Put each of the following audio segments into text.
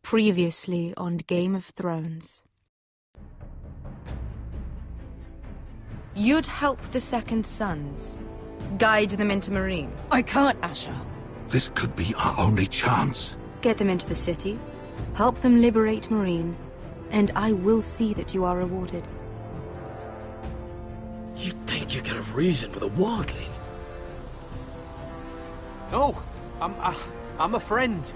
Previously on Game of Thrones. You'd help the Second Sons. Guide them into Meereen. I can't, Asher. This could be our only chance. Get them into the city. Help them liberate Meereen. And I will see that you are rewarded. You think you can have reason with a wardling? No, I'm a friend.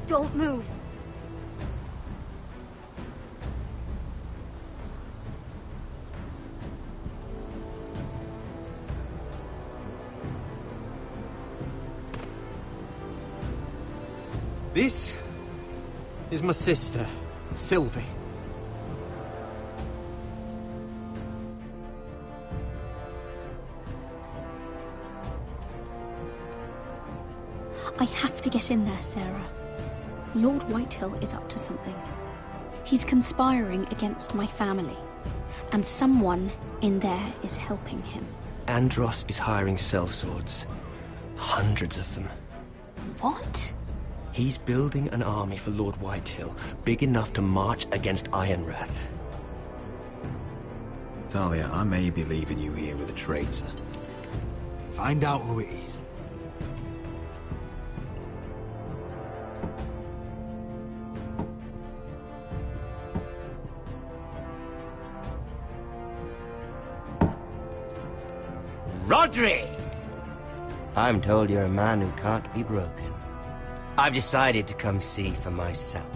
Don't move. This is my sister, Sylvie. I have to get in there, Sarah. Lord Whitehill is up to something. He's conspiring against my family, and someone in there is helping him. Andros is hiring sellswords. Hundreds of them. What? He's building an army for Lord Whitehill, big enough to march against Ironrath. Talia, I may be leaving you here with a traitor. Find out who it is. Rodri! I'm told you're a man who can't be broken. I've decided to come see for myself.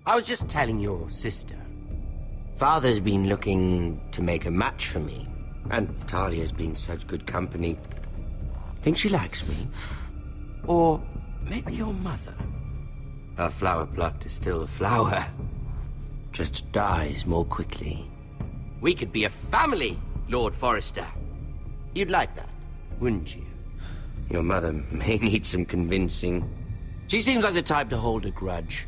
I was just telling your sister. Father's been looking to make a match for me, and Talia's been such good company. Think she likes me? Or maybe your mother? A flower plucked is still a flower. Just dies more quickly. We could be a family, Lord Forrester. You'd like that, wouldn't you? Your mother may need some convincing. She seems like the type to hold a grudge.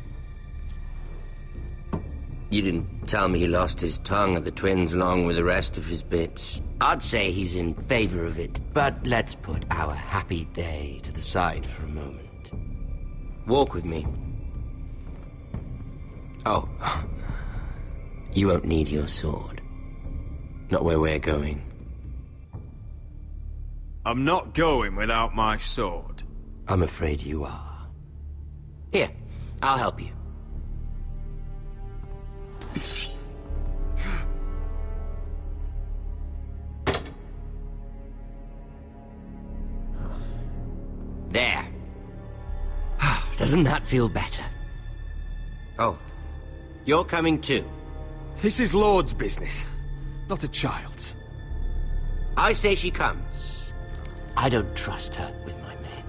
You didn't tell me he lost his tongue at the twins along with the rest of his bits. I'd say he's in favor of it, but let's put our happy day to the side for a moment. Walk with me. Oh. You won't need your sword. Not where we're going. I'm not going without my sword. I'm afraid you are. Here, I'll help you. There. Doesn't that feel better? Oh, you're coming too. This is Lord's business, not a child's. I say she comes. I don't trust her with my men.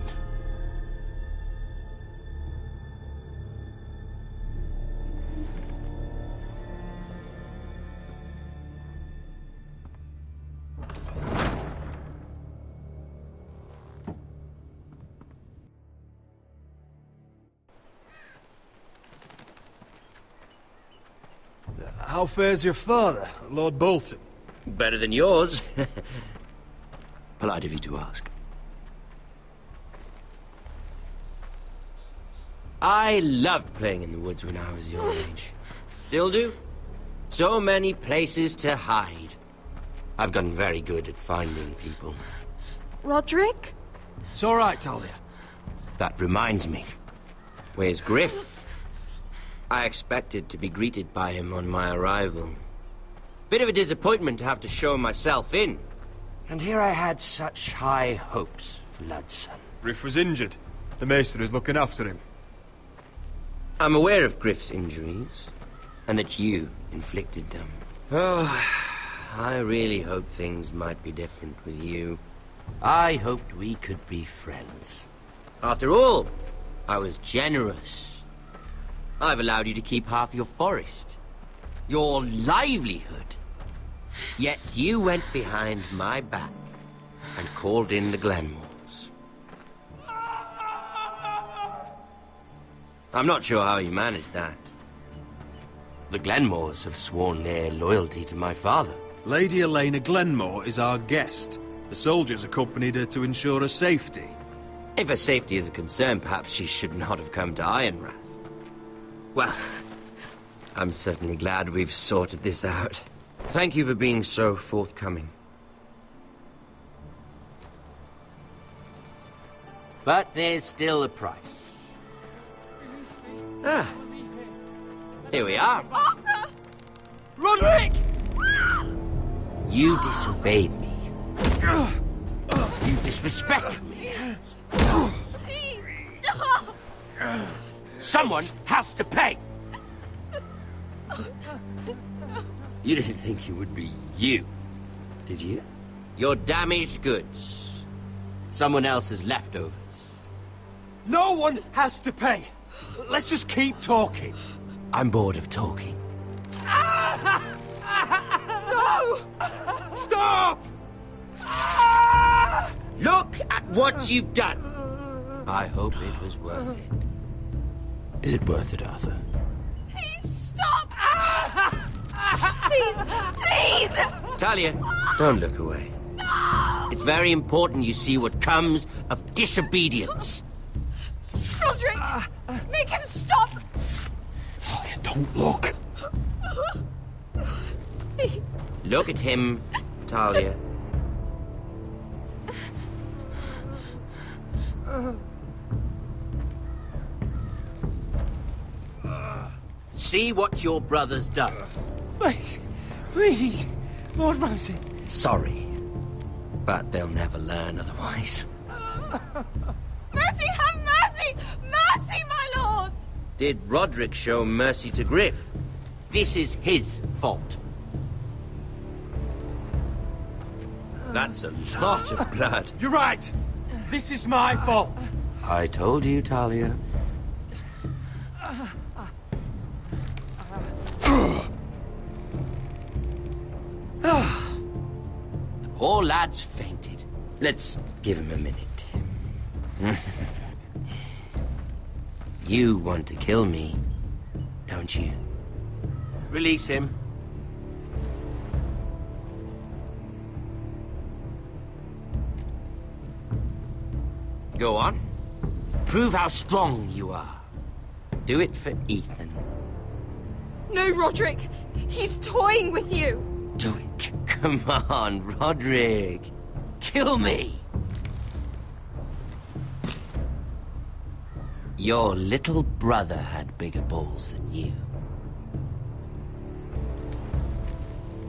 How fares your father, Lord Bolton? Better than yours. Polite of you to ask. I loved playing in the woods when I was your age. Still do. So many places to hide. I've gotten very good at finding people. Roderick? It's all right, Talia. That reminds me. Where's Griff? I expected to be greeted by him on my arrival. Bit of a disappointment to have to show myself in. And here I had such high hopes for Ludson. Griff was injured. The maester is looking after him. I'm aware of Griff's injuries, and that you inflicted them. Oh, I really hoped things might be different with you. I hoped we could be friends. After all, I was generous. I've allowed you to keep half your forest, your livelihood. Yet you went behind my back and called in the Glenmores. I'm not sure how you managed that. The Glenmores have sworn their loyalty to my father. Lady Elena Glenmore is our guest. The soldiers accompanied her to ensure her safety. If her safety is a concern, perhaps she should not have come to Ironrath. Well, I'm certainly glad we've sorted this out. Thank you for being so forthcoming. But there's still a price. Ah, here we are. Arthur! Roderick! You disobeyed me. You disrespected me. Please! Stop! Someone has to pay! You didn't think it would be you, did you? Your damaged goods. Someone else's leftovers. No one has to pay. Let's just keep talking. I'm bored of talking. No! Stop! Look at what you've done! I hope it was worth it. Is it worth it, Arthur? Please stop! Please! Please! Talia, don't look away. No! It's very important you see what comes of disobedience. Roderick! Make him stop! Talia, don't look. Please. Look at him, Talia. See what your brother's done. Please, please, Lord Ramsay. Sorry, but they'll never learn otherwise. Mercy, have mercy! Mercy, my lord! Did Roderick show mercy to Griff? This is his fault. That's a lot of blood. You're right. This is my fault. I told you, Talia. The poor lad's fainted. Let's give him a minute. You want to kill me, don't you? Release him. Go on. Prove how strong you are. Do it for Ethan. No, Roderick! He's toying with you! Do it. Come on, Roderick. Kill me. Your little brother had bigger balls than you.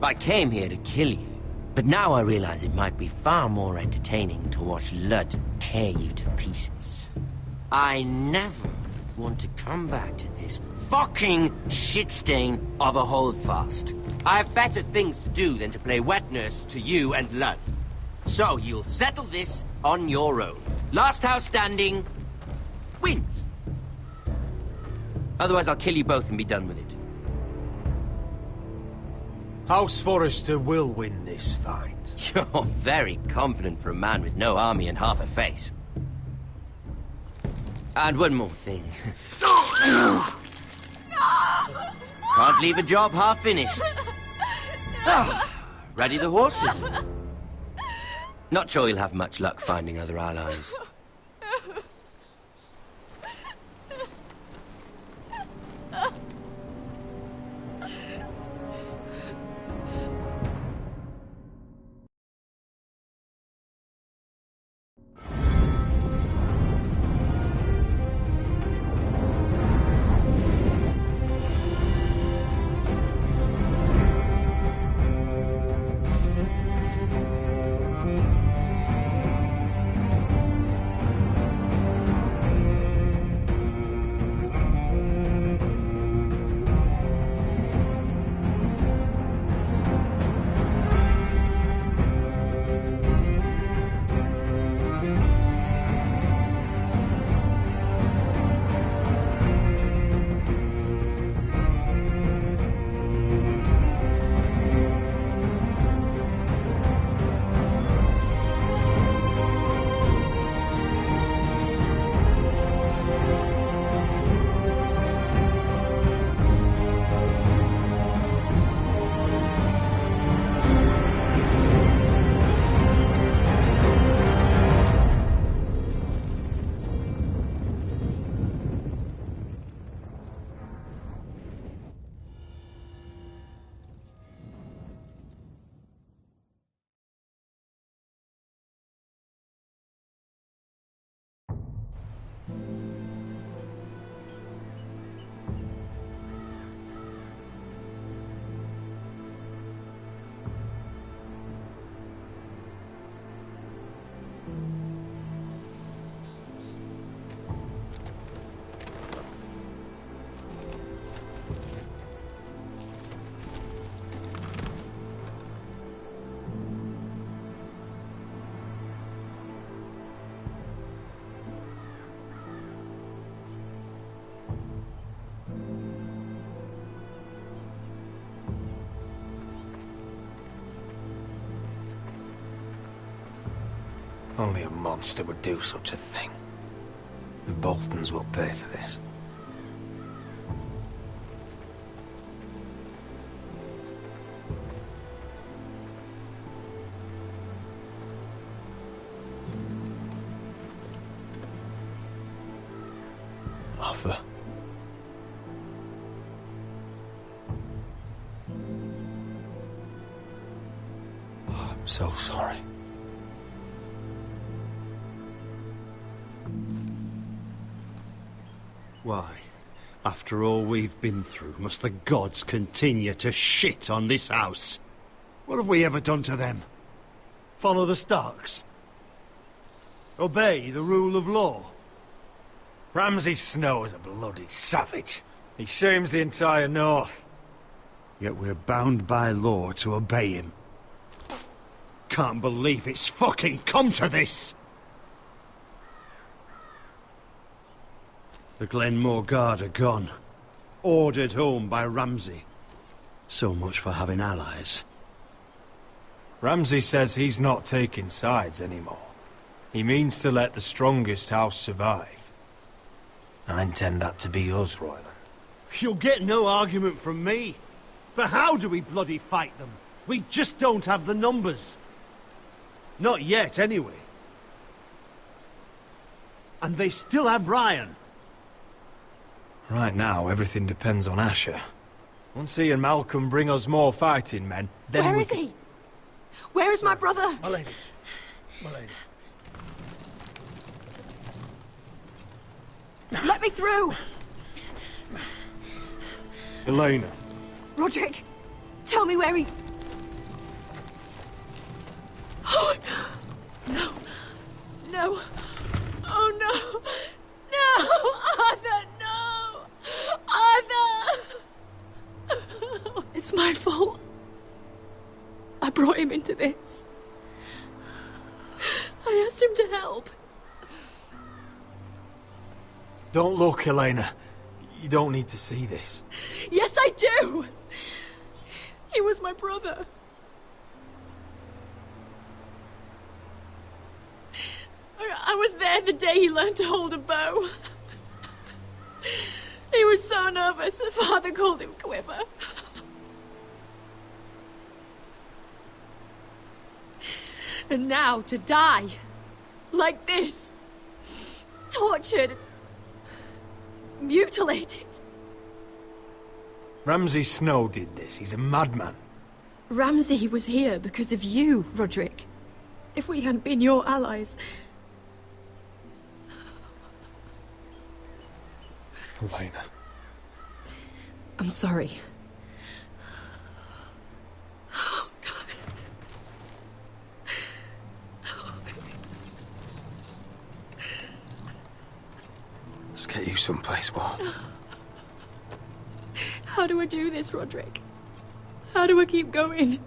I came here to kill you, but now I realize it might be far more entertaining to watch Lud tear you to pieces. I never want to come back to this fucking shit stain of a holdfast. I have better things to do than to play wet nurse to you and Lud. So you'll settle this on your own. Last house standing wins. Otherwise I'll kill you both and be done with it. House Forrester will win this fight. You're very confident for a man with no army and half a face. And one more thing. No! Can't leave a job half finished. Ready the horses. Not sure you'll have much luck finding other allies. Only a monster would do such a thing. The Boltons will pay for this. Arthur. Oh, I'm so sorry. Why, after all we've been through, must the gods continue to shit on this house? What have we ever done to them? Follow the Starks? Obey the rule of law? Ramsay Snow is a bloody savage. He shames the entire North. Yet we're bound by law to obey him. Can't believe it's fucking come to this! The Glenmore Guard are gone. Ordered home by Ramsay. So much for having allies. Ramsay says he's not taking sides anymore. He means to let the strongest house survive. I intend that to be us, Royland. You'll get no argument from me. But how do we bloody fight them? We just don't have the numbers. Not yet, anyway. And they still have Ryan. Right now, everything depends on Asher. Once he and Malcolm bring us more fighting men, then Where is he? Where is my brother? My lady. My lady. Let me through! Elena. Roderick, tell me where he... Oh, no. No. Oh, no. No! Arthur, no! Arthur! It's my fault. I brought him into this. I asked him to help. Don't look, Elena. You don't need to see this. Yes, I do! He was my brother. I was there the day he learned to hold a bow. He was so nervous that Father called him Quiver. And now to die. Like this. Tortured. Mutilated. Ramsay Snow did this. He's a madman. Ramsay was here because of you, Roderick. If we hadn't been your allies... Elena. I'm sorry. Let's get you someplace warm. How do I do this, Roderick? How do I keep going?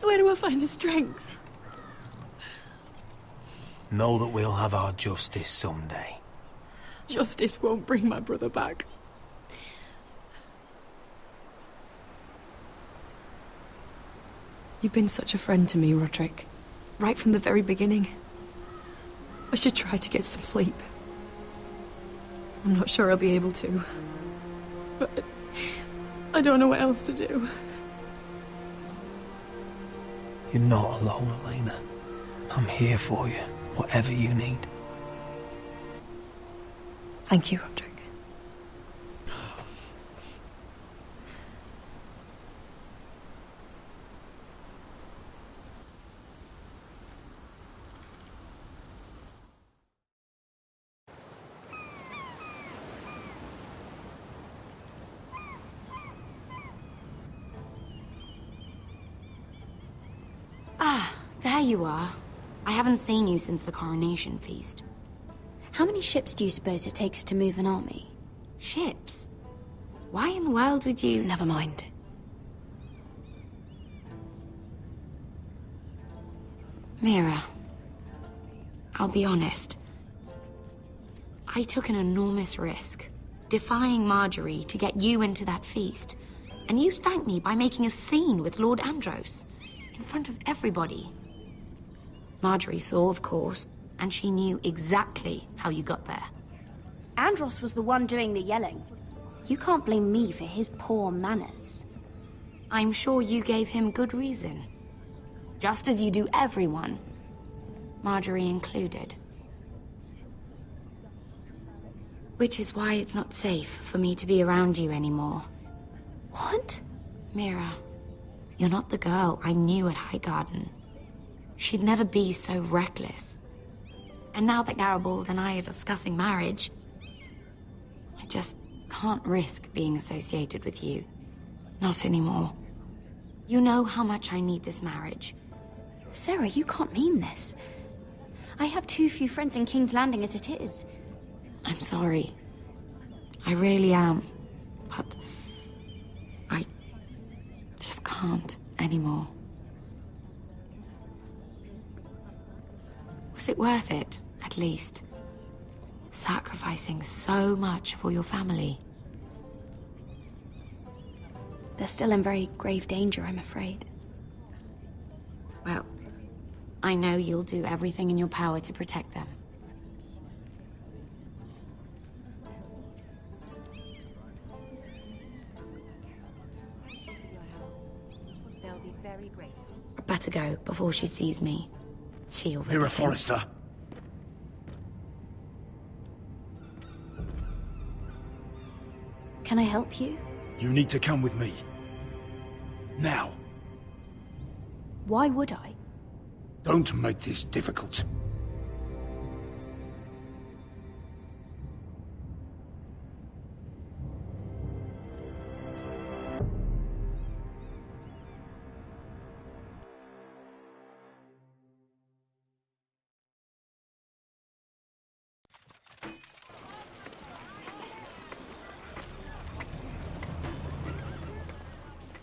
Where do I find the strength? Know that we'll have our justice someday. Justice won't bring my brother back. You've been such a friend to me, Roderick. Right from the very beginning. I should try to get some sleep. I'm not sure I'll be able to. But I don't know what else to do. You're not alone, Elena. I'm here for you, whatever you need. Thank you, Roderick. There you are. I haven't seen you since the coronation feast. How many ships do you suppose it takes to move an army? Ships? Why in the world would you... Never mind. Mira, I'll be honest. I took an enormous risk, defying Marjorie to get you into that feast. And you thanked me by making a scene with Lord Andros, in front of everybody. Marjorie saw, of course, and she knew exactly how you got there. Andros was the one doing the yelling. You can't blame me for his poor manners. I'm sure you gave him good reason. Just as you do everyone, Marjorie included. Which is why it's not safe for me to be around you anymore. What? Mira, you're not the girl I knew at Highgarden. She'd never be so reckless. And now that Garibald and I are discussing marriage, I just can't risk being associated with you. Not anymore. You know how much I need this marriage. Sarah, you can't mean this. I have too few friends in King's Landing as it is. I'm sorry. I really am. But I just can't anymore. Was it worth it, at least? Sacrificing so much for your family? They're still in very grave danger, I'm afraid. Well, I know you'll do everything in your power to protect them. They'll be very grateful. I'd better go before she sees me. She already Mira thinks- Forrester. Can I help you? You need to come with me. Now. Why would I? Don't make this difficult.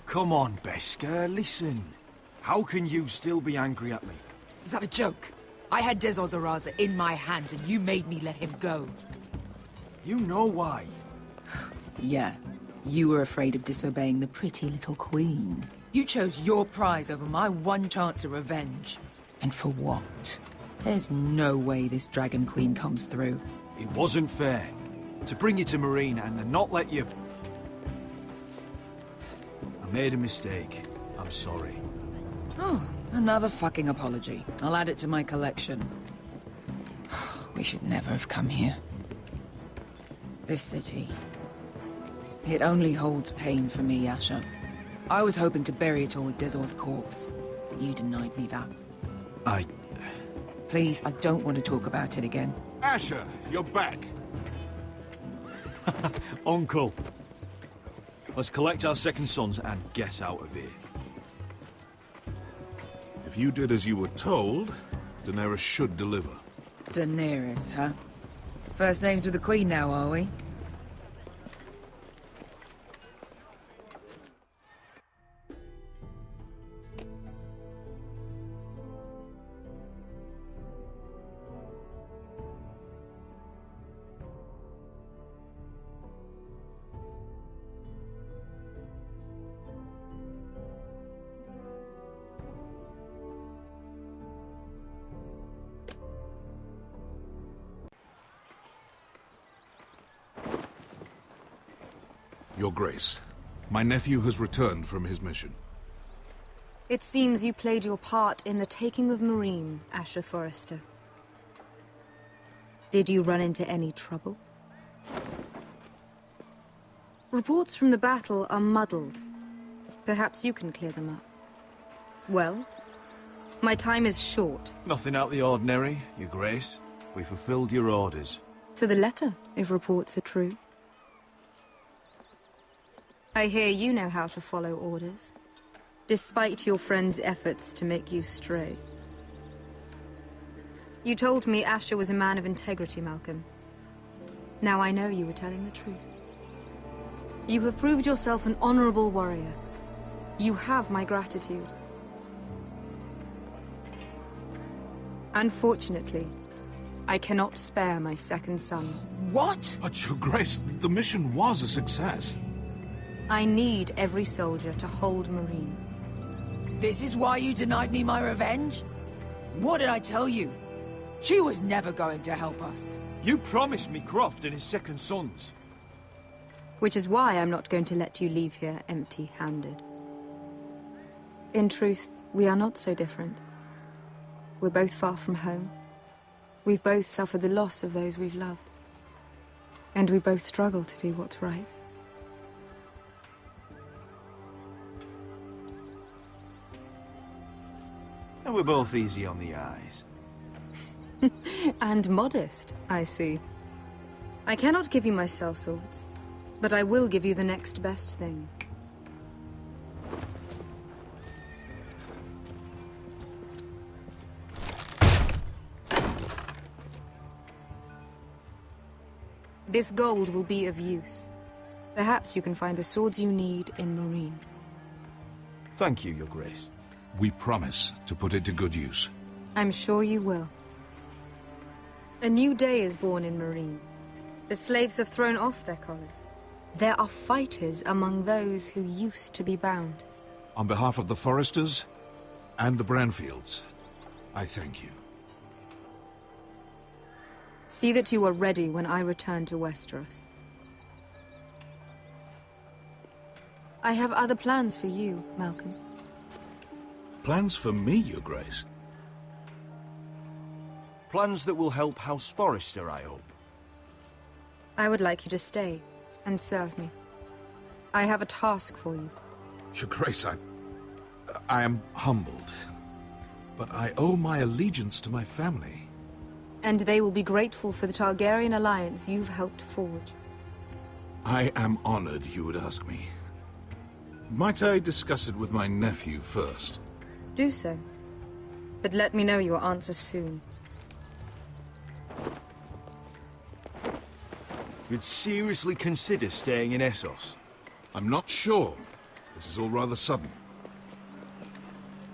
Come on, Beskar, listen. How can you still be angry at me? Is that a joke? I had Des Ozaraza in my hand and you made me let him go. You know why. Yeah, you were afraid of disobeying the pretty little queen. You chose your prize over my one chance of revenge. And for what? There's no way this Dragon Queen comes through. It wasn't fair. To bring you to Marine and not let you... I made a mistake. I'm sorry. Oh, another fucking apology. I'll add it to my collection. We should never have come here. This city... it only holds pain for me, Asher. I was hoping to bury it all with Dizor's corpse. But you denied me that. Please, I don't want to talk about it again. Asher, you're back. Uncle. Let's collect our second sons and get out of here. If you did as you were told, Daenerys should deliver. Daenerys, huh? First names with the Queen now, are we? Your Grace, my nephew has returned from his mission. It seems you played your part in the taking of Marine, Asher Forrester. Did you run into any trouble? Reports from the battle are muddled. Perhaps you can clear them up. Well, my time is short. Nothing out of the ordinary, Your Grace. We fulfilled your orders. To the letter, if reports are true. I hear you know how to follow orders, despite your friend's efforts to make you stray. You told me Asher was a man of integrity, Malcolm. Now I know you were telling the truth. You have proved yourself an honorable warrior. You have my gratitude. Unfortunately, I cannot spare my second sons. What? But, Your Grace, the mission was a success. I need every soldier to hold Marine. This is why you denied me my revenge? What did I tell you? She was never going to help us. You promised me Croft and his second sons. Which is why I'm not going to let you leave here empty-handed. In truth, we are not so different. We're both far from home. We've both suffered the loss of those we've loved. And we both struggle to do what's right. And we're both easy on the eyes. And modest, I see. I cannot give you my sellswords, but I will give you the next best thing. This gold will be of use. Perhaps you can find the swords you need in Marine. Thank you, Your Grace. We promise to put it to good use. I'm sure you will. A new day is born in Marine. The slaves have thrown off their collars. There are fighters among those who used to be bound. On behalf of the Forresters and the Branfields, I thank you. See that you are ready when I return to Westeros. I have other plans for you, Malcolm. Plans for me, Your Grace? Plans that will help House Forrester, I hope. I would like you to stay and serve me. I have a task for you. Your Grace, I am humbled, but I owe my allegiance to my family. And they will be grateful for the Targaryen alliance you've helped forge. I am honored you would ask me. Might I discuss it with my nephew first? Do so. But let me know your answer soon. You'd seriously consider staying in Essos? I'm not sure. This is all rather sudden.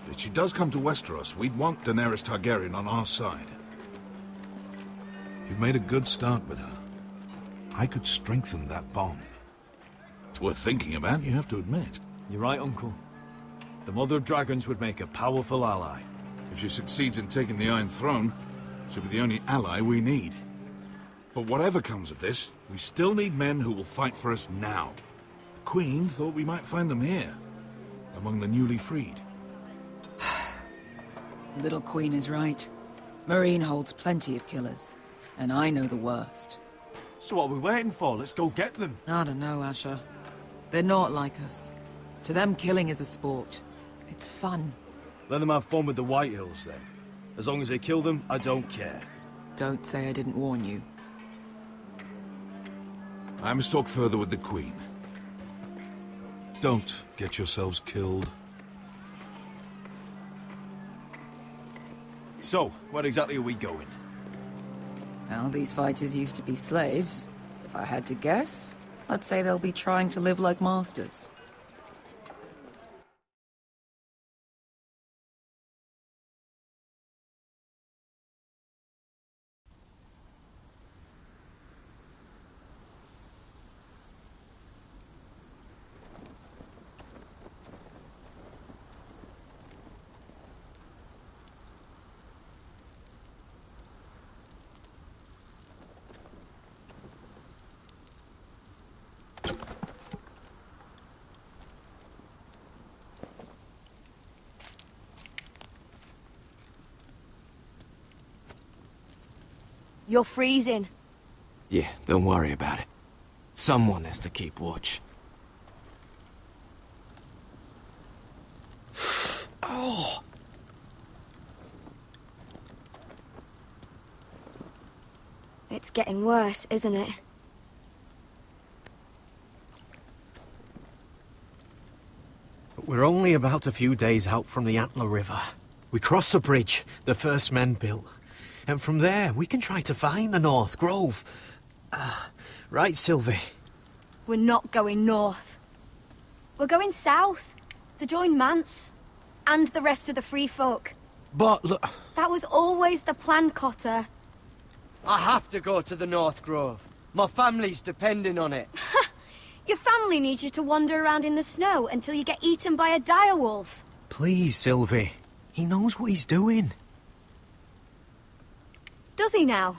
But if she does come to Westeros, we'd want Daenerys Targaryen on our side. You've made a good start with her. I could strengthen that bond. It's worth thinking about, you have to admit. You're right, Uncle. The Mother of Dragons would make a powerful ally. If she succeeds in taking the Iron Throne, She'll be the only ally we need. But whatever comes of this, we still need men who will fight for us now. The Queen thought we might find them here, among the newly freed. Little Queen is right. Marine holds plenty of killers, and I know the worst. So what are we waiting for? Let's go get them. I don't know, Asher. They're not like us. To them, killing is a sport. It's fun. Let them have fun with the Whitehills, then. As long as they kill them, I don't care. Don't say I didn't warn you. I must talk further with the Queen. Don't get yourselves killed. So, where exactly are we going? Well, these fighters used to be slaves. If I had to guess, I'd say they'll be trying to live like masters. You're freezing. Yeah, don't worry about it. Someone has to keep watch. Oh! It's getting worse, isn't it? We're only about a few days out from the Antler River. We cross the bridge the first men built. And from there, we can try to find the North Grove. Right, Sylvie? We're not going north. We're going south, to join Mance, and the rest of the free folk. But look... That was always the plan, Cotter. I have to go to the North Grove. My family's depending on it. Your family needs you to wander around in the snow until you get eaten by a direwolf. Please, Sylvie. He knows what he's doing. Does he now?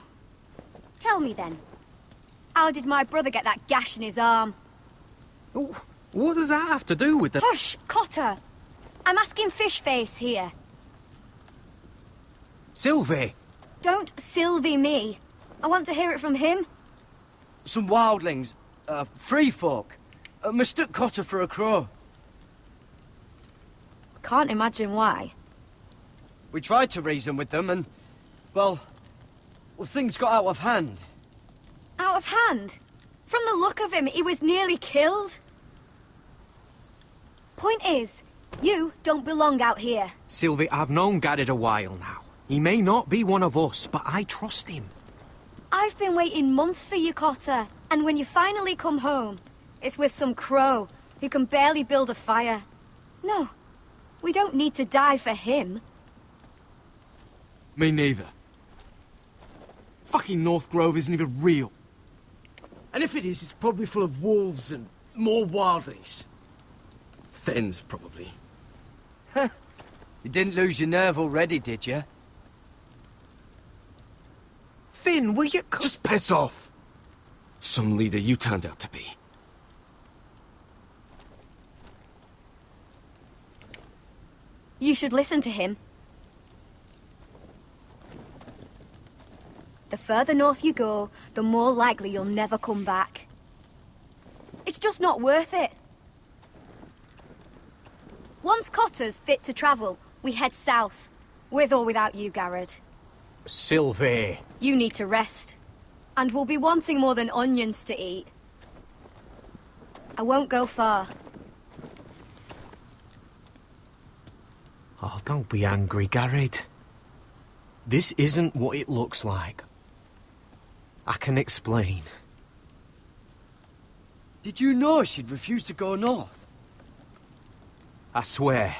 Tell me then. How did my brother get that gash in his arm? What does that have to do with the... Hush, Cotter! I'm asking Fishface here. Sylvie! Don't Sylvie me. I want to hear it from him. Some wildlings, free folk, mistook Cotter for a crow. Can't imagine why. We tried to reason with them and, well, things got out of hand. Out of hand? From the look of him, he was nearly killed. Point is, you don't belong out here. Sylvie, I've known Garrett a while now. He may not be one of us, but I trust him. I've been waiting months for you, Cotter, and when you finally come home, it's with some crow who can barely build a fire. No, we don't need to die for him. Me neither. Fucking North Grove isn't even real. And if it is, it's probably full of wolves and more wildlings. Thens, probably. You didn't lose your nerve already, did you? Finn, will you... Just piss off! Some leader you turned out to be. You should listen to him. The further north you go, the more likely you'll never come back. It's just not worth it. Once Cotter's fit to travel, we head south. With or without you, Garrett. Sylvie. You need to rest. And we'll be wanting more than onions to eat. I won't go far. Oh, don't be angry, Garrett. This isn't what it looks like. I can explain. Did you know she'd refused to go north? I swear,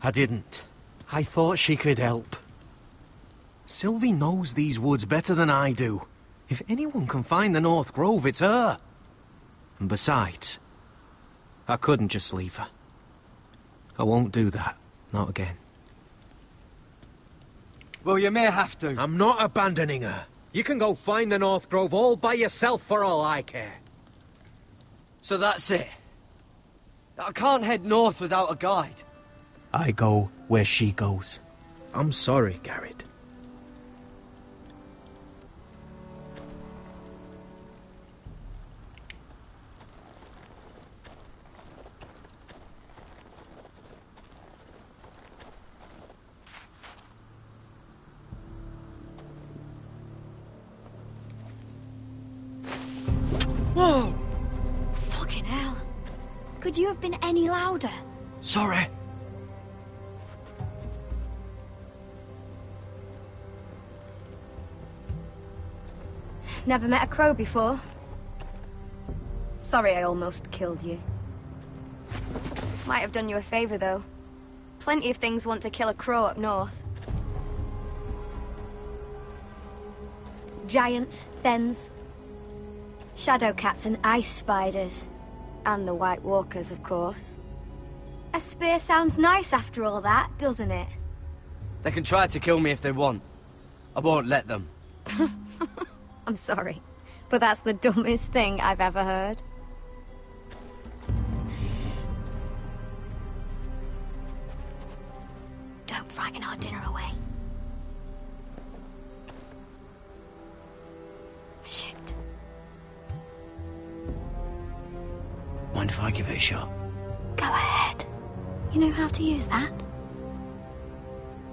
I didn't. I thought she could help. Sylvie knows these woods better than I do. If anyone can find the North Grove, it's her. And besides, I couldn't just leave her. I won't do that. Not again. Well, you may have to. I'm not abandoning her. You can go find the North Grove all by yourself for all I care. So that's it. I can't head north without a guide. I go where she goes. I'm sorry, Garrett. Whoa! Fucking hell. Could you have been any louder? Sorry. Never met a crow before. Sorry I almost killed you. Might have done you a favor, though. Plenty of things want to kill a crow up north. Giants, thens, shadow cats and ice spiders. And the White Walkers, of course. A spear sounds nice after all that, doesn't it? They can try to kill me if they want. I won't let them. I'm sorry, but that's the dumbest thing I've ever heard. Don't frighten our dinner away. Shit. Mind if I give it a shot? Go ahead. You know how to use that?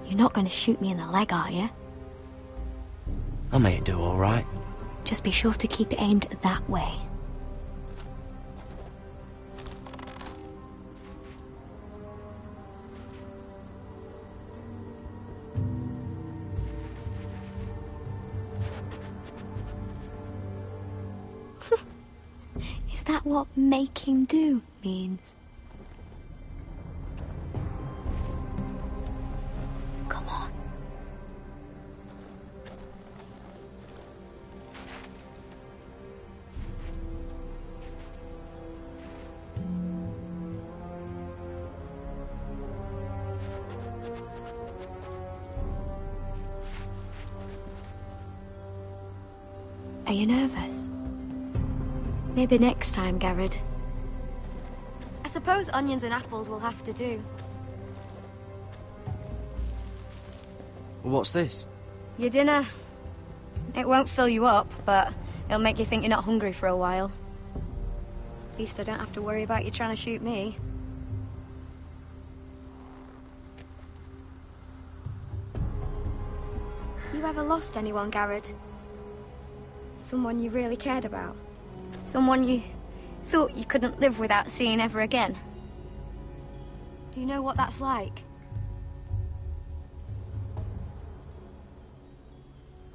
You're not going to shoot me in the leg, are you? I may do all right. Just be sure to keep it aimed that way. Is that what make him do means? Come on. Are you nervous? Maybe next time, Garrett. I suppose onions and apples will have to do. What's this? Your dinner. It won't fill you up, but it'll make you think you're not hungry for a while. At least I don't have to worry about you trying to shoot me. You ever lost anyone, Garrett? Someone you really cared about? Someone you thought you couldn't live without seeing ever again? Do you know what that's like?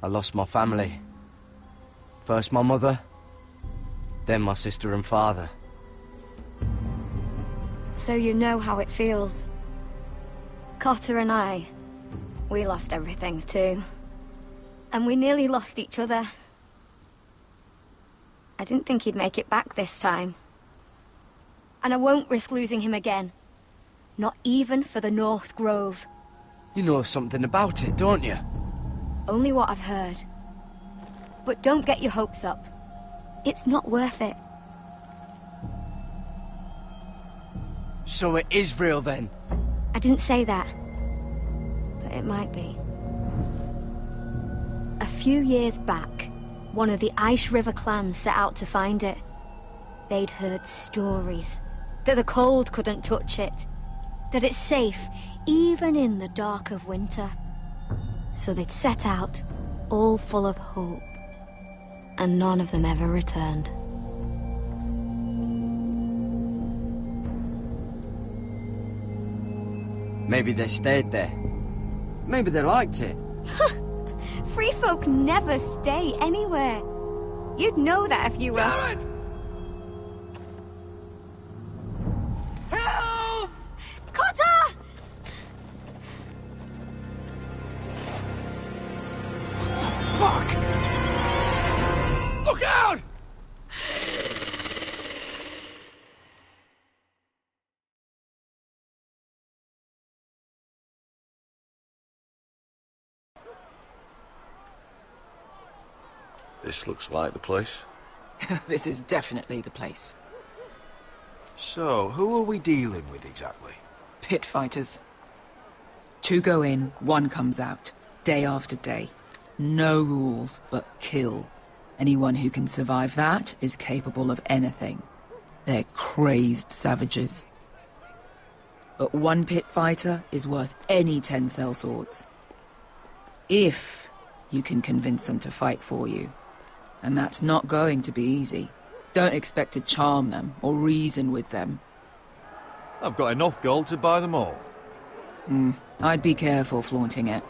I lost my family. First my mother, then my sister and father. So you know how it feels. Cotter and I, we lost everything too. And we nearly lost each other. I didn't think he'd make it back this time. And I won't risk losing him again. Not even for the North Grove. You know something about it, don't you? Only what I've heard. But don't get your hopes up. It's not worth it. So it is real then? I didn't say that. But it might be. A few years back, one of the Ice River clans set out to find it. They'd heard stories. That the cold couldn't touch it. That it's safe, even in the dark of winter. So they'd set out, all full of hope. And none of them ever returned. Maybe they stayed there. Maybe they liked it. Free folk never stay anywhere. You'd know that if you were... Garrett! Help! Cotter! Fuck! Look out! This looks like the place. This is definitely the place. So, who are we dealing with exactly? Pit fighters. 2 go in, 1 comes out. Day after day. No rules, but kill. Anyone who can survive that is capable of anything. They're crazed savages. But 1 pit fighter is worth any 10 sellswords. If you can convince them to fight for you. And that's not going to be easy. Don't expect to charm them or reason with them. I've got enough gold to buy them all. I'd be careful flaunting it.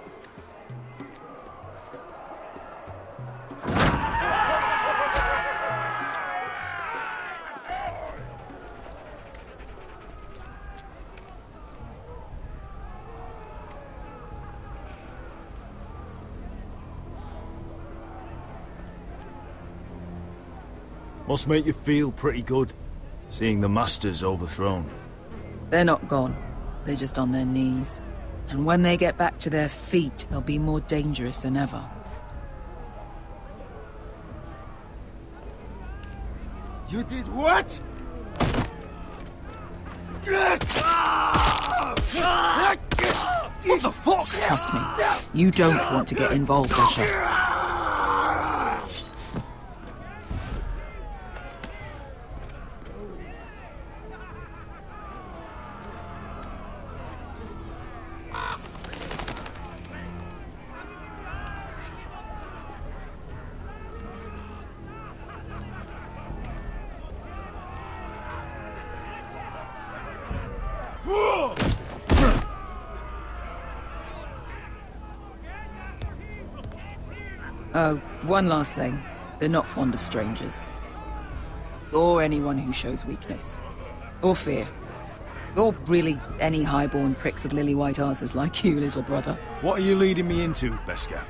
Must make you feel pretty good, seeing the Masters overthrown. They're not gone. They're just on their knees. And when they get back to their feet, they'll be more dangerous than ever. You did what? What the fuck? Trust me, you don't want to get involved, Asher. Oh, one last thing. They're not fond of strangers. Or anyone who shows weakness. Or fear. Or really any highborn pricks with lily-white asses like you, little brother. What are you leading me into, Beskar?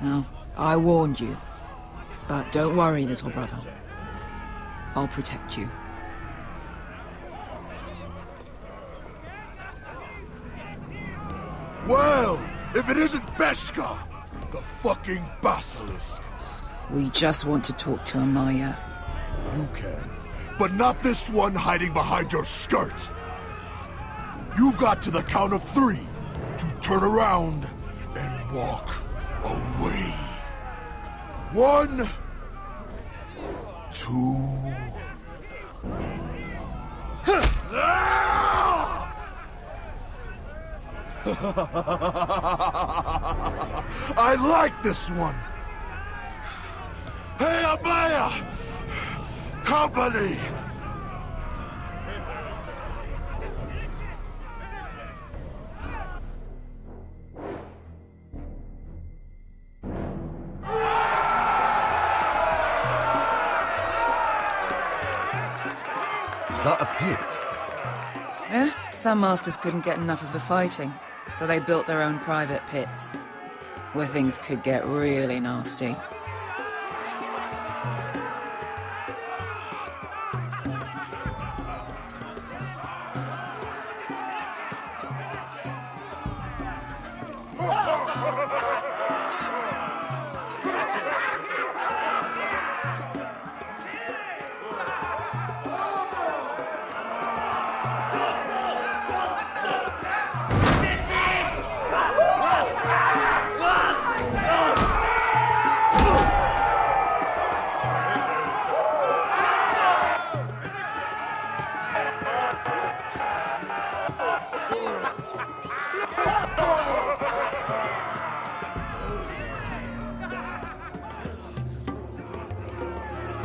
Now, I warned you. But don't worry, little brother. I'll protect you. Well, if it isn't Beskar, the fucking basilisk. We just want to talk to Amaya. You can, but not this one hiding behind your skirt. You've got to the count of 3 to turn around and walk away. 1, 2... I like this one. Hey, Amaya! Company! Is that a pit? Yeah, some masters couldn't get enough of the fighting, so they built their own private pits, where things could get really nasty.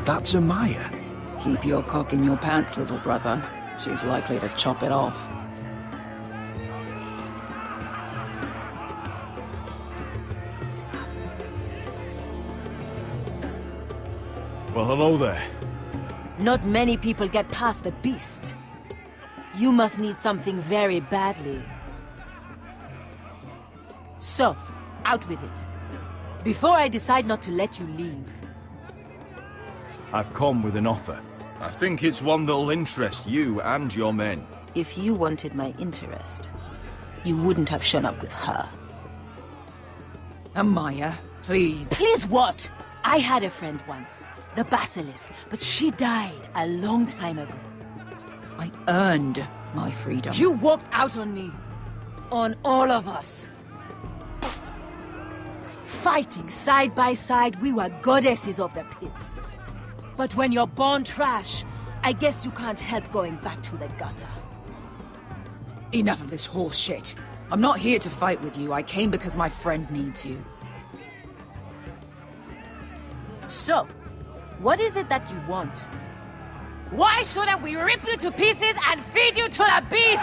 That's Amaya. Keep your cock in your pants, little brother. She's likely to chop it off. Well, hello there. Not many people get past the beast. You must need something very badly. So, out with it. Before I decide not to let you leave. I've come with an offer. I think it's one that'll interest you and your men. If you wanted my interest, you wouldn't have shown up with her. Amaya, please. Please what? I had a friend once, the Basilisk, but she died a long time ago. I earned my freedom. You walked out on me. On all of us. Fighting side by side, we were goddesses of the pits. But when you're born trash, I guess you can't help going back to the gutter. Enough of this horse shit. I'm not here to fight with you. I came because my friend needs you. So, what is it that you want? Why shouldn't we rip you to pieces and feed you to the beast?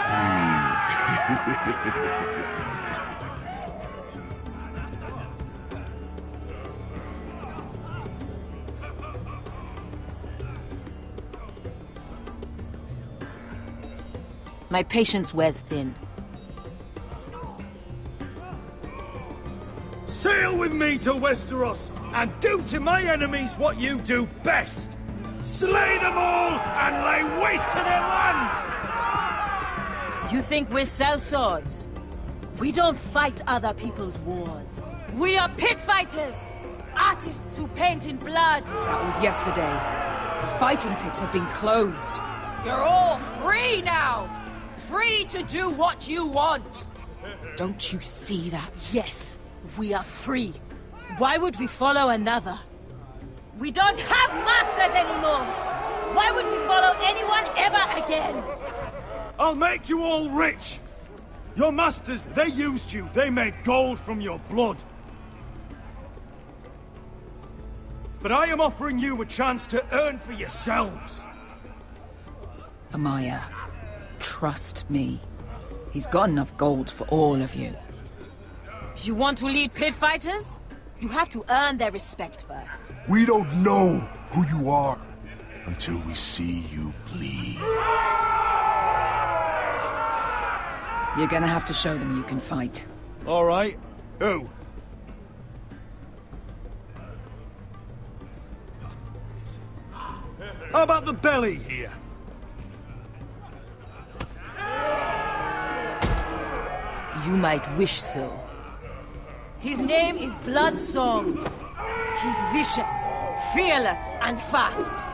My patience wears thin. Sail with me to Westeros, and do to my enemies what you do best. Slay them all, and lay waste to their lands! You think we sell swords? We don't fight other people's wars. We are pit fighters! Artists who paint in blood! That was yesterday. The fighting pits have been closed. You're all free now! Free to do what you want! Don't you see that? Yes, we are free. Why would we follow another? We don't have masters anymore! Why would we follow anyone ever again? I'll make you all rich! Your masters, they used you. They made gold from your blood. But I am offering you a chance to earn for yourselves. Amaya, trust me. He's got enough gold for all of you. You want to lead pit fighters? You have to earn their respect first. We don't know who you are until we see you bleed. You're gonna have to show them you can fight. All right. Who? How about the belly here? You might wish so. His name is Bloodsong. He's vicious, fearless, and fast.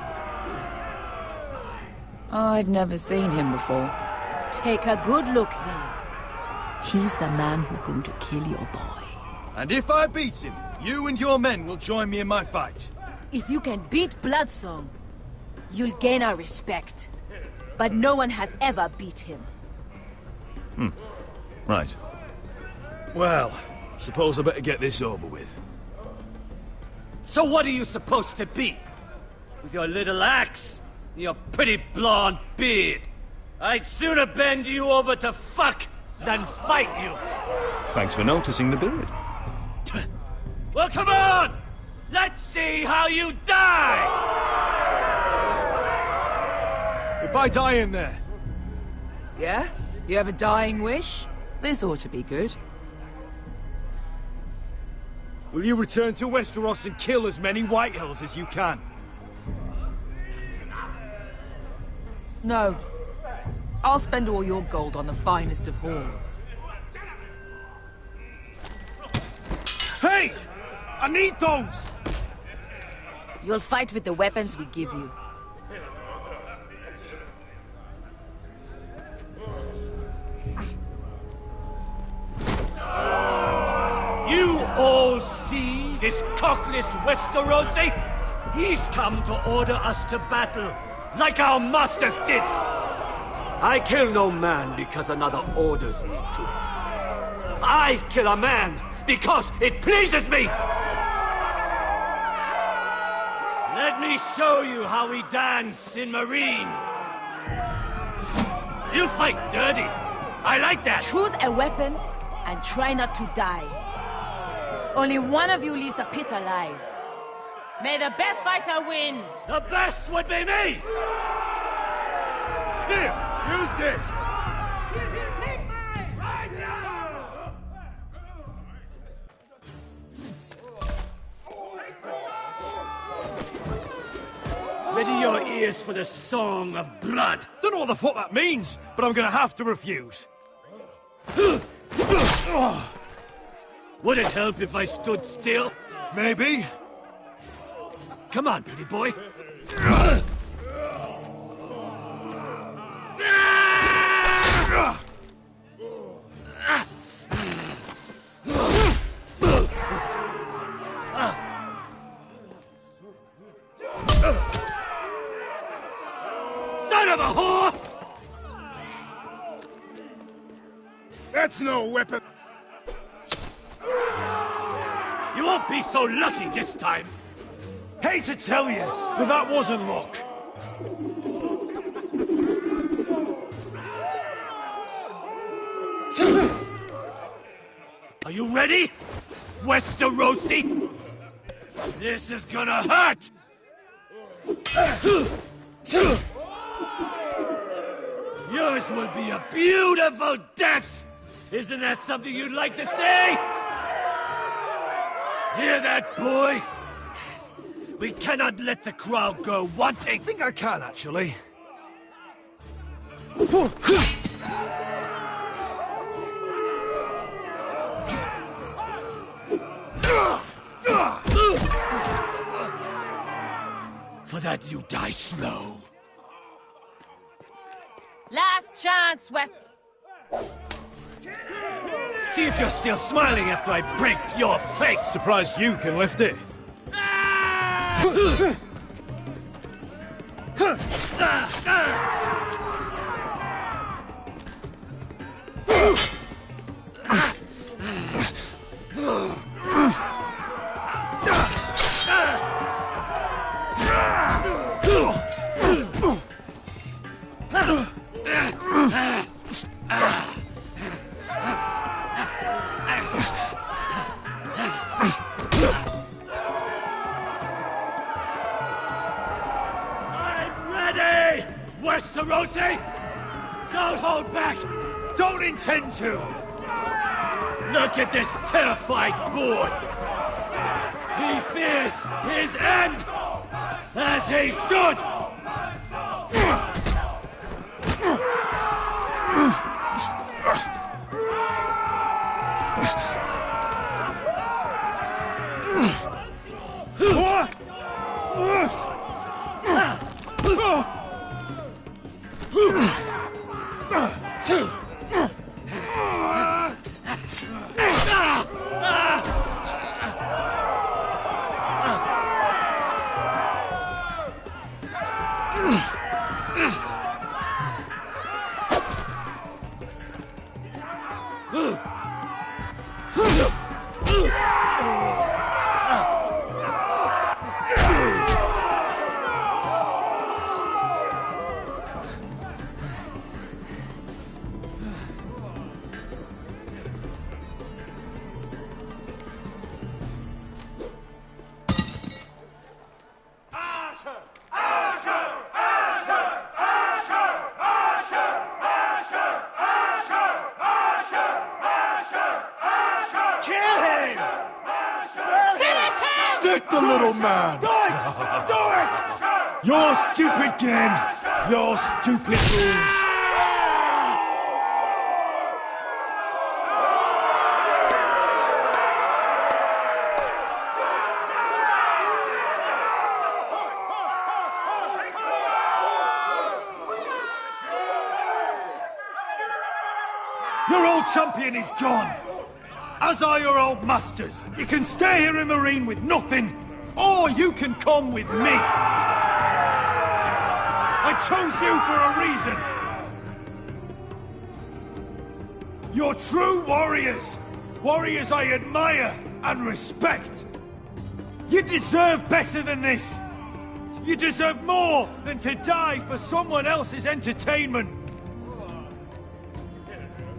I've never seen him before. Take a good look then. He's the man who's going to kill your boy. And if I beat him, you and your men will join me in my fight. If you can beat Bloodsong, you'll gain our respect. But no one has ever beat him. Right. Well, suppose I better get this over with. So what are you supposed to be? With your little axe and your pretty blonde beard? I'd sooner bend you over to fuck than fight you. Thanks for noticing the beard. Well, come on! Let's see how you die! If I die in there... Yeah? You have a dying wish? This ought to be good. Will you return to Westeros and kill as many Whitehills as you can? No. I'll spend all your gold on the finest of halls. Hey! I need those! You'll fight with the weapons we give you. You all see this cockless Westerosi? He's come to order us to battle, like our masters did. I kill no man because another orders me to. I kill a man because it pleases me! Let me show you how we dance in Marine. You fight dirty. I like that. Choose a weapon and try not to die. Only one of you leaves the pit alive. May the best fighter win! The best would be me! Here, use this! Ready your ears for the song of blood. Don't know what the fuck that means, but I'm gonna have to refuse. Would it help if I stood still? Maybe. Come on, pretty boy. Son of a whore! That's no weapon. You won't be so lucky this time. Hate to tell you, but that wasn't luck. Are you ready, Westerosi? This is gonna hurt! Yours will be a beautiful death! Isn't that something you'd like to say? Hear that, boy? We cannot let the crowd go wanting! I think I can, actually. For that you die slow. Last chance, West. See if you're still smiling after I break your face! Surprised you can lift it. Westerosi! Don't hold back! Don't intend to! Look at this terrified boy! He fears his end! As he should! Stick the little man! Do it! Do it! Your stupid game! Your stupid rules! Your old champion is gone! As are your old masters. You can stay here in Marine with nothing, or you can come with me. I chose you for a reason. You're true warriors. Warriors I admire and respect. You deserve better than this. You deserve more than to die for someone else's entertainment.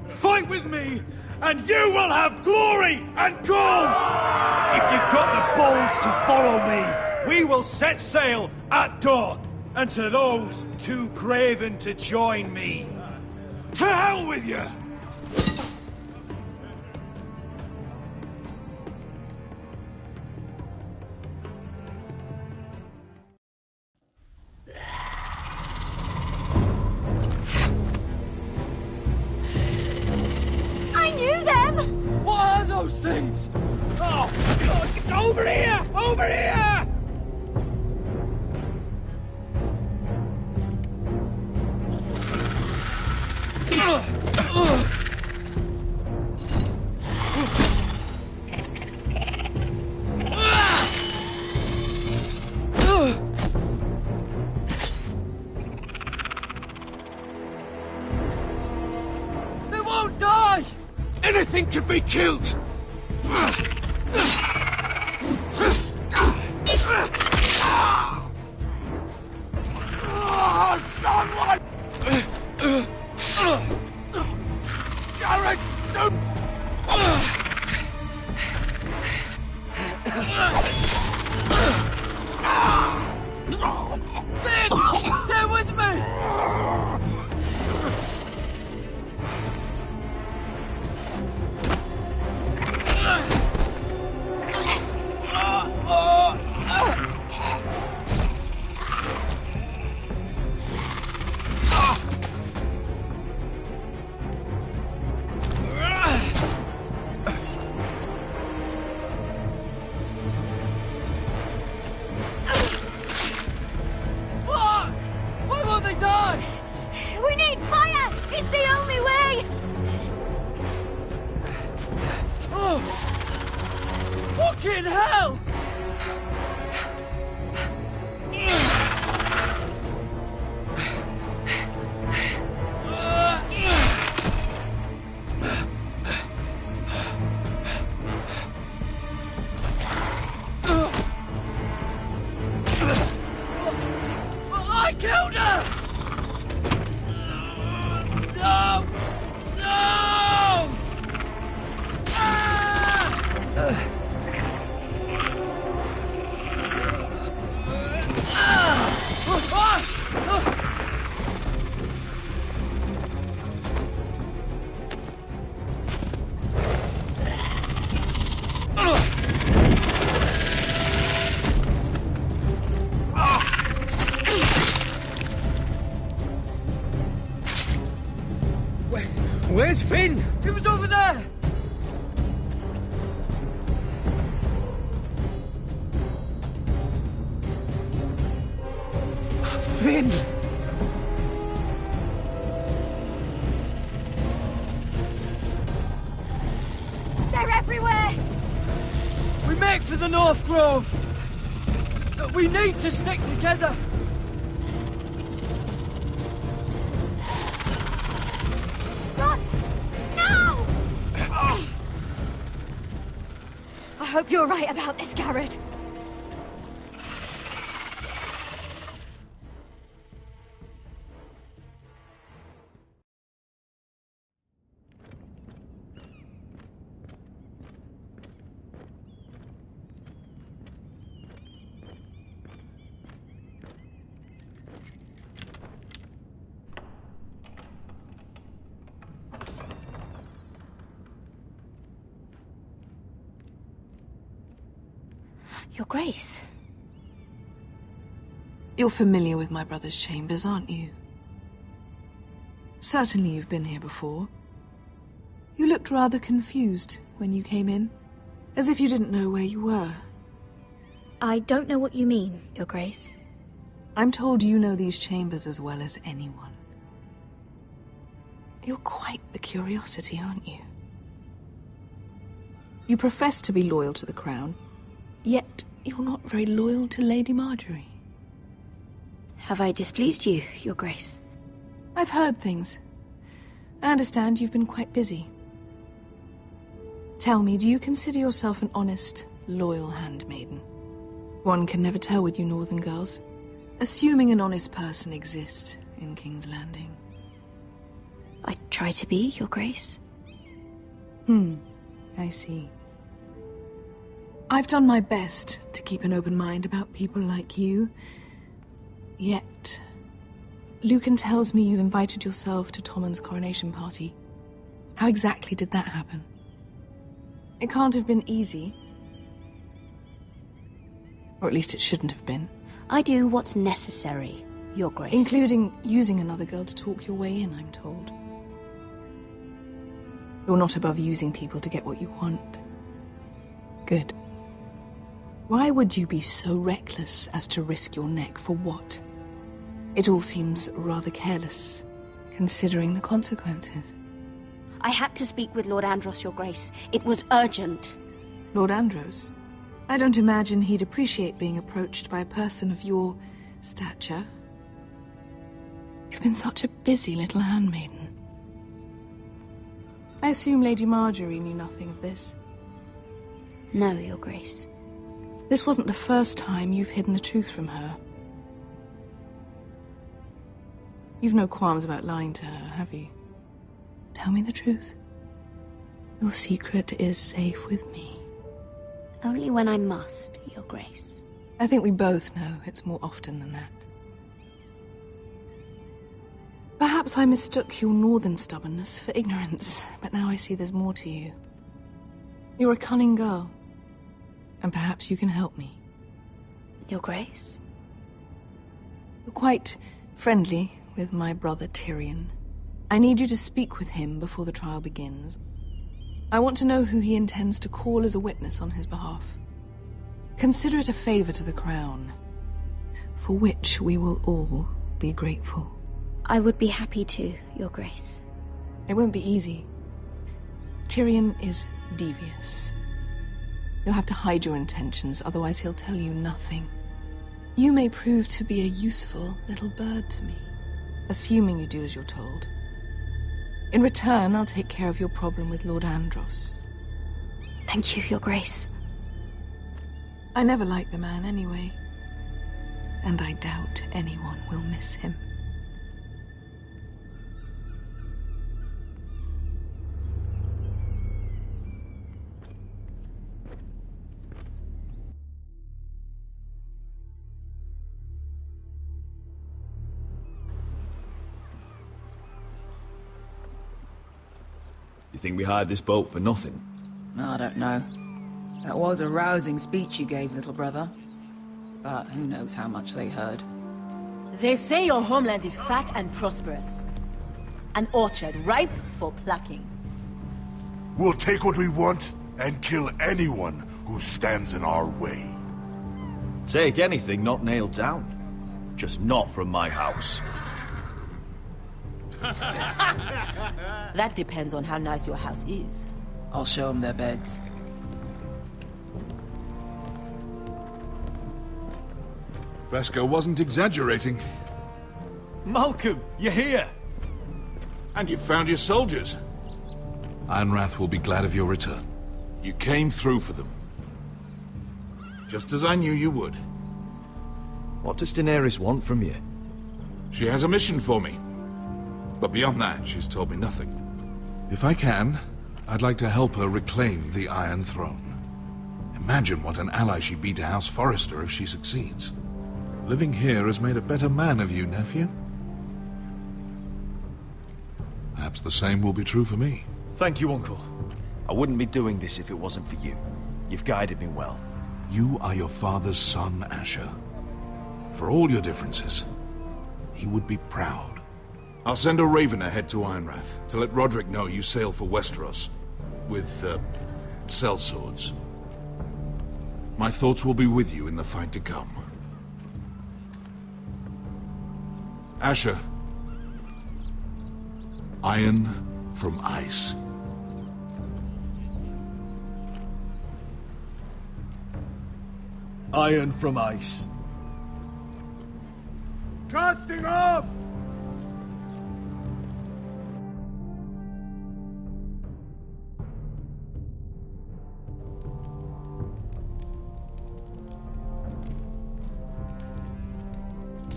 Fight with me, and you will have glory and gold! If you've got the balls to follow me, we will set sail at dawn. And to those too craven to join me, to hell with you! What are those things? Oh, God, over here! Over here! could be killed! Someone! Garrett, don't... Finn! Stay with me! Fucking hell! I killed her! No! No! Where's Finn? He was over there! Finn! They're everywhere! We make for the North Grove! We need to stick together! God! No! I hope you're right about this, Garrett. Your Grace. You're familiar with my brother's chambers, aren't you? Certainly you've been here before. You looked rather confused when you came in, as if you didn't know where you were. I don't know what you mean, Your Grace. I'm told you know these chambers as well as anyone. You're quite the curiosity, aren't you? You profess to be loyal to the crown, yet you're not very loyal to Lady Marjorie. Have I displeased you, Your Grace? I've heard things. I understand you've been quite busy. Tell me, do you consider yourself an honest, loyal handmaiden? One can never tell with you northern girls. Assuming an honest person exists in King's Landing. I try to be, Your Grace. I see. I've done my best to keep an open mind about people like you. Yet, Lucan tells me you've invited yourself to Tommen's coronation party. How exactly did that happen? It can't have been easy. Or at least it shouldn't have been. I do what's necessary, Your Grace. Including using another girl to talk your way in, I'm told. You're not above using people to get what you want. Good. Why would you be so reckless as to risk your neck for what? It all seems rather careless, considering the consequences. I had to speak with Lord Andros, Your Grace. It was urgent. Lord Andros? I don't imagine he'd appreciate being approached by a person of your stature. You've been such a busy little handmaiden. I assume Lady Marjorie knew nothing of this. No, Your Grace. This wasn't the first time you've hidden the truth from her. You've no qualms about lying to her, have you? Tell me the truth. Your secret is safe with me. Only when I must, Your Grace. I think we both know it's more often than that. Perhaps I mistook your northern stubbornness for ignorance, but now I see there's more to you. You're a cunning girl, and perhaps you can help me. Your Grace? You're quite friendly with my brother Tyrion. I need you to speak with him before the trial begins. I want to know who he intends to call as a witness on his behalf. Consider it a favor to the crown, for which we will all be grateful. I would be happy to, Your Grace. It won't be easy. Tyrion is devious. You'll have to hide your intentions, otherwise he'll tell you nothing. You may prove to be a useful little bird to me, assuming you do as you're told. In return, I'll take care of your problem with Lord Andros. Thank you, Your Grace. I never liked the man anyway, and I doubt anyone will miss him. You think we hired this boat for nothing? I don't know. That was a rousing speech you gave, little brother. But who knows how much they heard. They say your homeland is fat and prosperous. An orchard ripe for plucking. We'll take what we want and kill anyone who stands in our way. Take anything not nailed down. Just not from my house. That depends on how nice your house is. I'll show them their beds. Beskar wasn't exaggerating. Malcolm, you're here! And you found your soldiers. Ironrath will be glad of your return. You came through for them. Just as I knew you would. What does Daenerys want from you? She has a mission for me. But beyond that, she's told me nothing. If I can, I'd like to help her reclaim the Iron Throne. Imagine what an ally she'd be to House Forrester if she succeeds. Living here has made a better man of you, nephew. Perhaps the same will be true for me. Thank you, Uncle. I wouldn't be doing this if it wasn't for you. You've guided me well. You are your father's son, Asher. For all your differences, he would be proud. I'll send a raven ahead to Ironrath to let Roderick know you sail for Westeros with, sellswords. My thoughts will be with you in the fight to come. Asher. Iron from ice. Iron from ice. Casting off!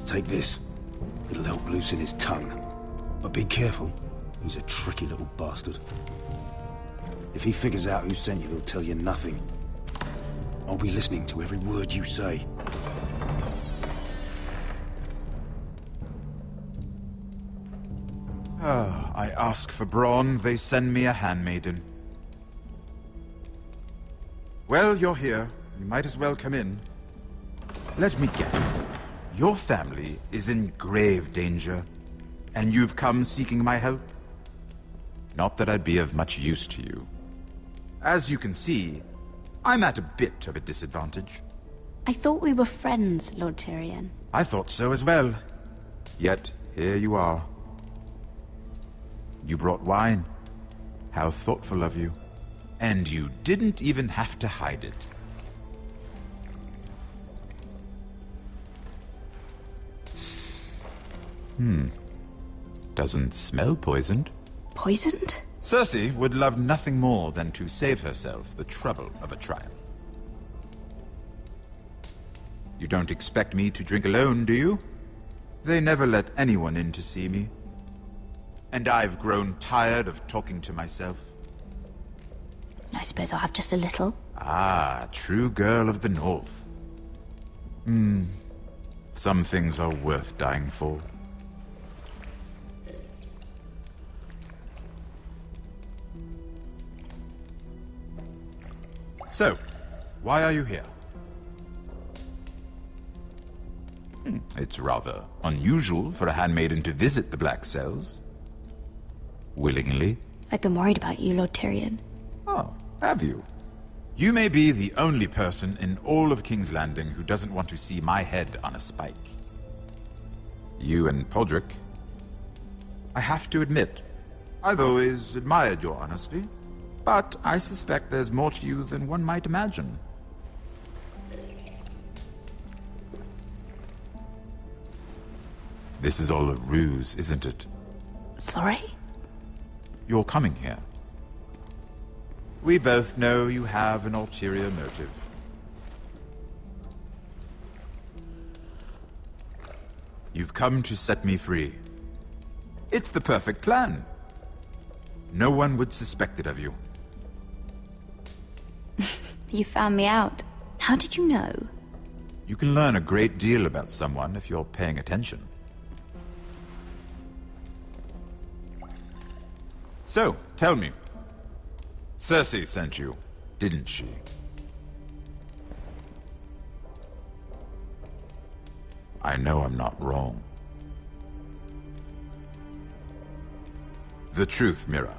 Take this. It'll help loosen his tongue. But be careful. He's a tricky little bastard. If he figures out who sent you, he'll tell you nothing. I'll be listening to every word you say. I ask for brawn, they send me a handmaiden. Well, you're here. You might as well come in. Let me guess. Your family is in grave danger, and you've come seeking my help? Not that I'd be of much use to you. As you can see, I'm at a bit of a disadvantage. I thought we were friends, Lord Tyrion. I thought so as well. Yet, here you are. You brought wine. How thoughtful of you. And you didn't even have to hide it. Doesn't smell poisoned. Poisoned? Cersei would love nothing more than to save herself the trouble of a trial. You don't expect me to drink alone, do you? They never let anyone in to see me. And I've grown tired of talking to myself. I suppose I'll have just a little. Ah, true girl of the North. Some things are worth dying for. So, why are you here? It's rather unusual for a handmaiden to visit the Black Cells. Willingly. I've been worried about you, Lord Tyrion. Oh, have you? You may be the only person in all of King's Landing who doesn't want to see my head on a spike. You and Podrick. I have to admit, I've always admired your honesty, but I suspect there's more to you than one might imagine. This is all a ruse, isn't it? Sorry? You're coming here. We both know you have an ulterior motive. You've come to set me free. It's the perfect plan. No one would suspect it of you. You found me out. How did you know? You can learn a great deal about someone if you're paying attention. So, tell me. Cersei sent you, didn't she? I know I'm not wrong. The truth, Mira.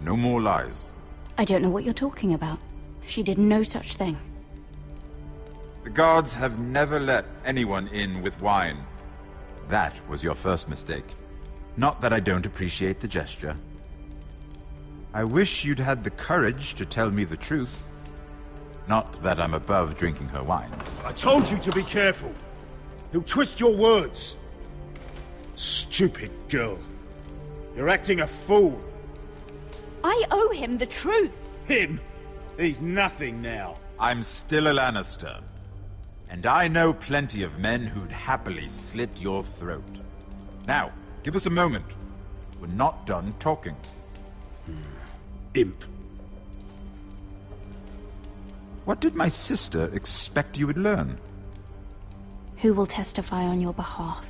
No more lies. I don't know what you're talking about. She did no such thing. The guards have never let anyone in with wine. That was your first mistake. Not that I don't appreciate the gesture. I wish you'd had the courage to tell me the truth. Not that I'm above drinking her wine. I told you to be careful. He'll twist your words. Stupid girl. You're acting a fool. I owe him the truth. Him? He's nothing now. I'm still a Lannister. And I know plenty of men who'd happily slit your throat. Now, give us a moment. We're not done talking. Imp. What did my sister expect you would learn? Who will testify on your behalf?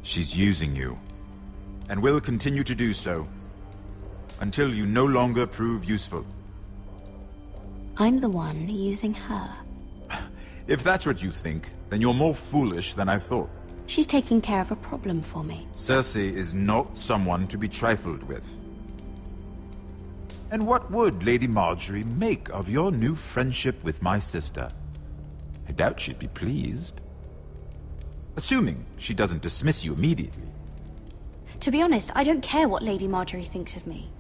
She's using you. And will continue to do so. Until you no longer prove useful. I'm the one using her. If that's what you think, then you're more foolish than I thought. She's taking care of a problem for me. Cersei is not someone to be trifled with. And what would Lady Marjorie make of your new friendship with my sister? I doubt she'd be pleased. Assuming she doesn't dismiss you immediately. To be honest, I don't care what Lady Marjorie thinks of me.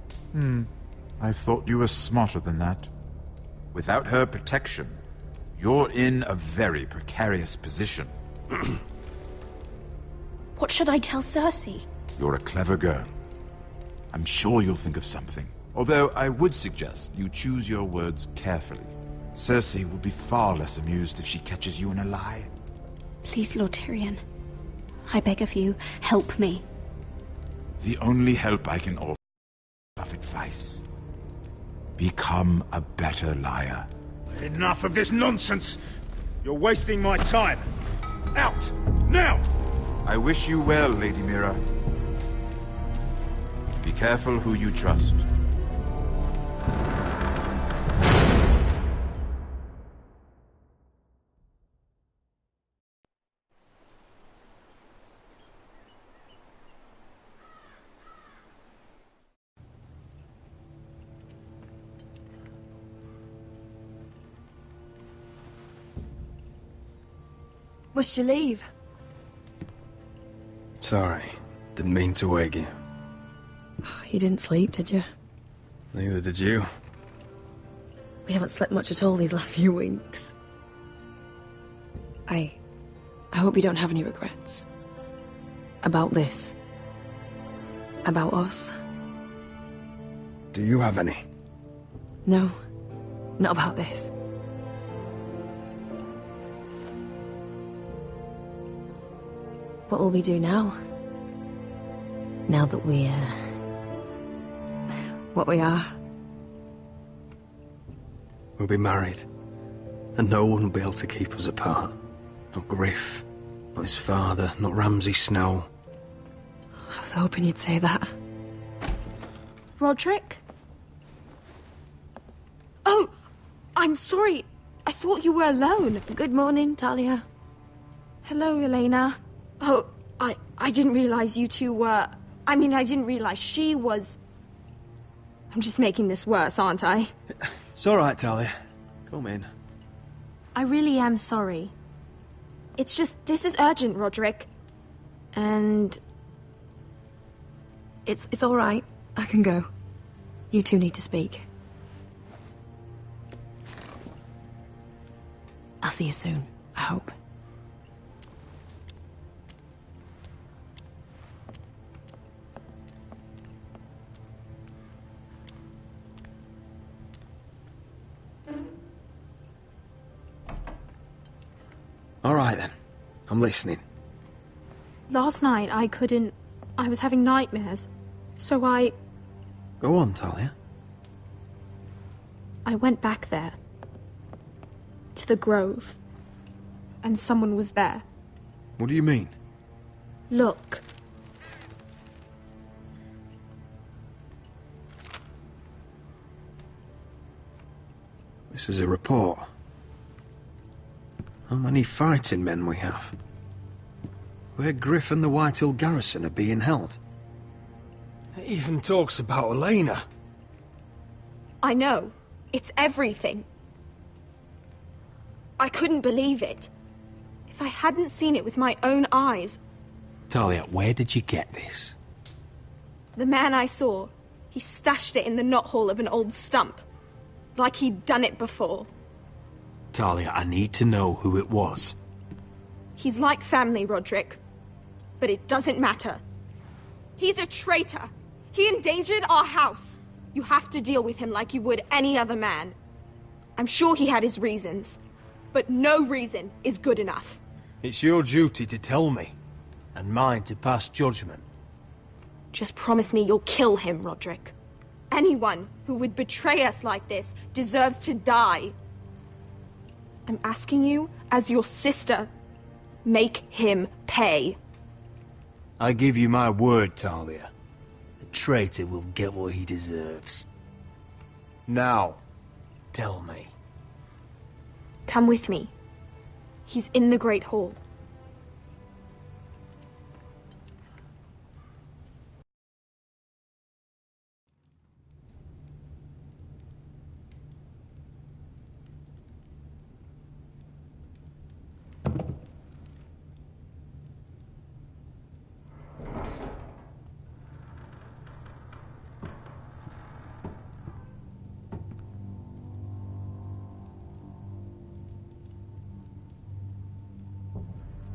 I thought you were smarter than that. Without her protection, you're in a very precarious position. What should I tell Cersei? You're a clever girl. I'm sure you'll think of something. Although I would suggest you choose your words carefully. Cersei will be far less amused if she catches you in a lie. Please, Lord Tyrion. I beg of you, help me. The only help I can offer is advice. Become a better liar. Enough of this nonsense! You're wasting my time! Out! Now! I wish you well, Lady Mira. Be careful who you trust. Must you leave? Sorry, didn't mean to wake you. You didn't sleep, did you? Neither did you. We haven't slept much at all these last few weeks. I hope you don't have any regrets. About this. About us. Do you have any? No, not about this. What will we do now? Now that we're... what we are? We'll be married, and no one will be able to keep us apart. Not Griff, not his father, not Ramsay Snow. I was hoping you'd say that. Roderick? Oh, I'm sorry. I thought you were alone. Good morning, Talia. Hello, Elena. Oh, I didn't realize you two were... I mean, I didn't realize she was... I'm just making this worse, aren't I? It's all right, Talia. Come in. I really am sorry. It's just, this is urgent, Roderick. And... It's all right. I can go. You two need to speak. I'll see you soon, I hope. All right, then. I'm listening. Last night, I was having nightmares. So I Go on, Talia. went back there. To the grove. And someone was there. What do you mean? Look. This is a report. How many fighting men we have? Where Griff and the Whitehill garrison are being held. It even talks about Elena. I know. It's everything. I couldn't believe it. If I hadn't seen it with my own eyes... Talia, where did you get this? The man I saw, he stashed it in the knothole of an old stump. Like he'd done it before. Talia, I need to know who it was. He's like family, Roderick. But it doesn't matter. He's a traitor. He endangered our house. You have to deal with him like you would any other man. I'm sure he had his reasons. But no reason is good enough. It's your duty to tell me, and mine to pass judgment. Just promise me you'll kill him, Roderick. Anyone who would betray us like this deserves to die. I'm asking you, as your sister, make him pay. I give you my word, Talia. The traitor will get what he deserves. Now, tell me. Come with me. He's in the Great Hall.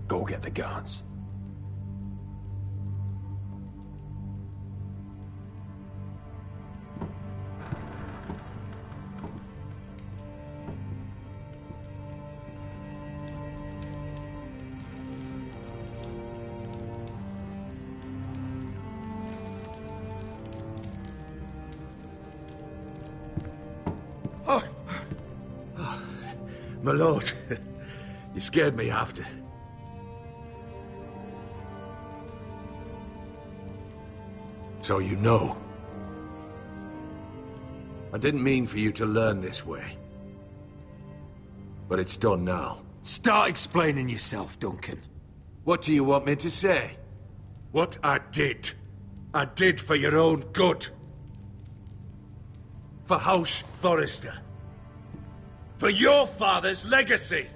Go get the guards. My lord, you scared me after. So you know. I didn't mean for you to learn this way. But it's done now. Start explaining yourself, Duncan. What do you want me to say? What I did for your own good. For House Forrester. For your father's legacy.